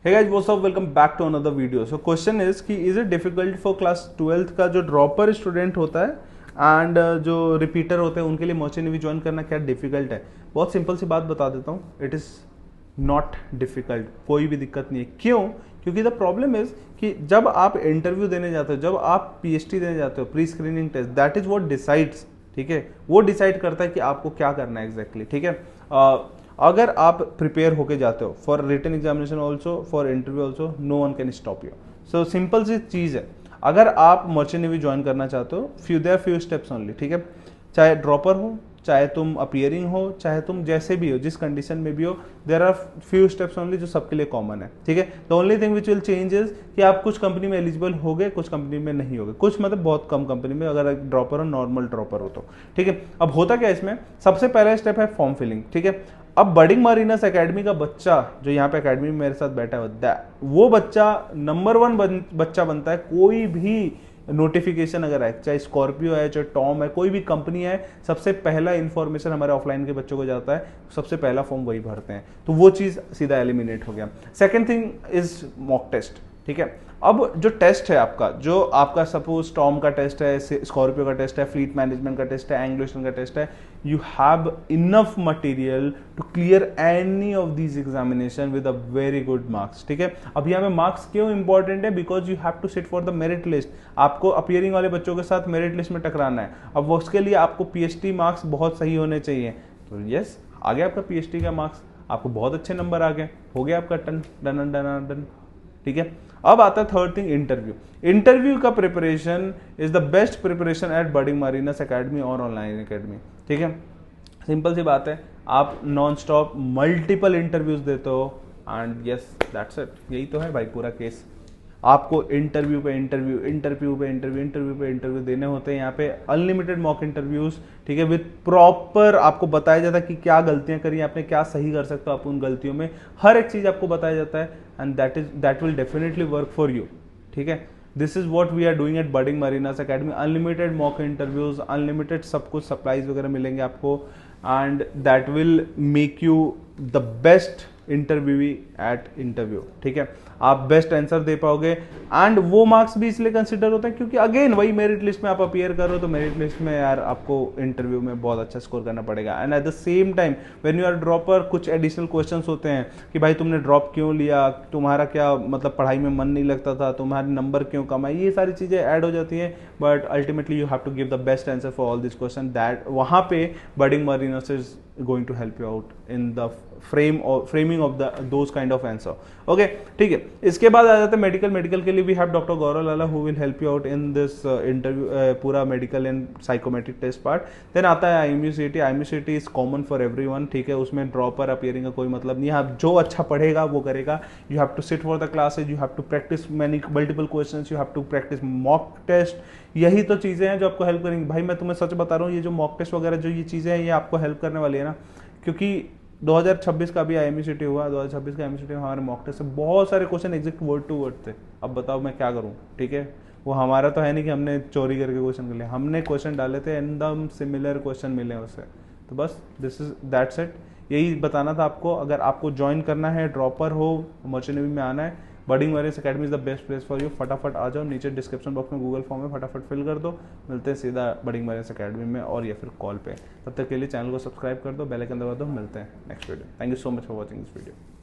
Hey guys, what's up? Welcome back to another video. So question is कि is it difficult for class 12th का जो dropper student होता है and जो repeater होते हैं उनके लिए मर्चेंट नेवी ज्वाइन करना क्या डिफिकल्ट है? बहुत सिंपल सी बात बता देता हूँ, इट इज़ नॉट डिफिकल्ट, कोई भी दिक्कत नहीं है। क्यों? क्योंकि द प्रॉब्लम इज कि जब आप इंटरव्यू देने जाते हो, जब आप पीएचडी देने जाते हो, pre screening test, that is what decides, ठीक है, वो डिसाइड करता है कि आपको क्या करना है एग्जैक्टली, ठीक है। अगर आप प्रिपेयर होके जाते हो for written examination also, for interview also, no one can stop you. So simple सी चीज़ है, अगर आप मर्चेंट नेवी ज्वाइन करना चाहते हो, फ्यू स्टेप्स ओनली, ठीक है। चाहे ड्रॉपर हो, चाहे तुम अपीयरिंग हो, चाहे तुम जैसे भी हो, जिस कंडीशन में भी हो, there are few steps only जो सबके लिए कॉमन है, ठीक है। The only thing which will change is कि आप कुछ कंपनी में एलिजिबल हो गए, कुछ कंपनी में नहीं हो गए, कुछ मतलब बहुत कम कंपनी में, अगर ड्रॉपर हो, नॉर्मल ड्रॉपर हो तो, ठीक है। अब होता क्या है इसमें, सबसे पहला स्टेप है फॉर्म फिलिंग, ठीक है। अब बडिंग मारीनस एकेडमी का बच्चा जो यहाँ पे एकेडमी में मेरे साथ बैठा है, वो बच्चा नंबर 1 बच्चा बनता है। कोई भी नोटिफिकेशन अगर है, चाहे स्कॉर्पियो है, चाहे टॉम है, कोई भी कंपनी है, सबसे पहला इंफॉर्मेशन हमारे ऑफलाइन के बच्चों को जाता है, सबसे पहला फॉर्म वही भरते हैं, तो वो चीज़ सीधा एलिमिनेट हो गया। Second thing is mock test, ठीक है। अब जो टेस्ट है आपका, जो आपका सपोज टॉम का टेस्ट है, स्कॉर्पियो का टेस्ट है, फ्लीट मैनेजमेंट का टेस्ट है, एंग्लो ईस्टर्न का टेस्ट है, you have enough material to clear any of these examination with a very good marks, ठीक है। अब यहाँ पे मार्क्स क्यों इंपॉर्टेंट है? Because you have to sit for the merit list. आपको अपीयरिंग वाले बच्चों के साथ मेरिट लिस्ट में टकराना है। अब उसके लिए आपको पीएचडी मार्क्स बहुत सही होने चाहिए। तो यस, आ गया आपका पीएचडी का मार्क्स, आपको बहुत अच्छे नंबर आ गए, हो गया आपका टन डन डन डन, ठीक है। अब आता है थर्ड थिंग, इंटरव्यू। इंटरव्यू का preparation is the best preparation at budding मारीनस academy और ऑनलाइन एकेडमी, ठीक है। सिंपल सी बात है, आप नॉन स्टॉप मल्टीपल इंटरव्यूज देते हो एंड यस दैट्स इट, यही तो है भाई पूरा केस। आपको इंटरव्यू पे इंटरव्यू, इंटरव्यू पे इंटरव्यू, इंटरव्यू पे इंटरव्यू देने होते हैं। यहाँ पे अनलिमिटेड मॉक इंटरव्यूज, ठीक है, विद प्रॉपर आपको बताया जाता है कि क्या गलतियां करी आपने, क्या सही कर सकते हो आप उन गलतियों में, हर एक चीज आपको बताया जाता है and that will definitely work for you, ठीक है। This is what we are doing at budding मारीनस Academy. Unlimited mock interviews, unlimited सब कुछ, सप्लाईज वगैरह मिलेंगे आपको and that will make you the best interviewee at interview, ठीक है। आप बेस्ट आंसर दे पाओगे एंड वो मार्क्स भी इसलिए कंसिडर होते हैं क्योंकि अगेन वही मेरिट लिस्ट में आप अपीयर करो, तो मेरिट लिस्ट में यार आपको इंटरव्यू में बहुत अच्छा स्कोर करना पड़ेगा। And at the same time when you are dropper, कुछ एडिशनल क्वेश्चंस होते हैं कि भाई तुमने ड्रॉप क्यों लिया, तुम्हारा क्या मतलब पढ़ाई में मन नहीं लगता था, तुम्हारे नंबर क्यों कम है, ये सारी चीज़ें ऐड हो जाती हैं। But ultimately you have to give the best answer for all this question, that वहाँ पे Budding Mariners is going to help you out in the framing of those kind of answer, okay, ठीक है। इसके बाद आ जाते हैं medical के लिए भी have doctor Gaurav Lala who will help you out in this interview, पूरा medical and psychometric test part. Then आता है IMUCT is common for everyone, ठीक है। उसमें ड्रॉपर अपीयरिंग का कोई मतलब नहीं है, आप जो अच्छा पढ़ेगा वो करेगा। You have to sit for the classes, you have to practise multiple questions, you have to practise mock test. यही तो चीज़ें हैं जो आपको हेल्प करेंगी। भाई मैं तुम्हें सच बता रहा हूँ, ये जो मॉक टेस्ट वगैरह जो ये चीज़ें हैं, ये आपको हेल्प करने वाली है ना, क्योंकि 2026 का भी IMUCT हुआ, 2026 का IMUCT हमारे मॉक टेस्ट से बहुत सारे question exact word to word थे। अब बताओ मैं क्या करूँ, ठीक है। वो हमारा तो है नहीं कि हमने चोरी करके क्वेश्चन कर लिया, हमने क्वेश्चन डाले थे, एकदम सिमिलर क्वेश्चन मिले उससे। तो बस दिस इज दैट्स इट, यही बताना था आपको। अगर आपको ज्वाइन करना है, ड्रॉपर हो, मर्चेंट नेवी में आना है, Budding मारीनस Academy is the best place for you. फटाफट आ जाओ, नीचे डिस्क्रिप्शन बॉक्स में गूगल फॉर्म है, फटाफट फिल कर दो। मिलते हैं सीधा बडिंग मारीनस एकेडमी में और या फिर कॉल पे। तब तक के लिए चैनल को सब्सक्राइब कर दो, बेल आइकन दबा दो। मिलते हैं next video. Thank you so much for watching this video.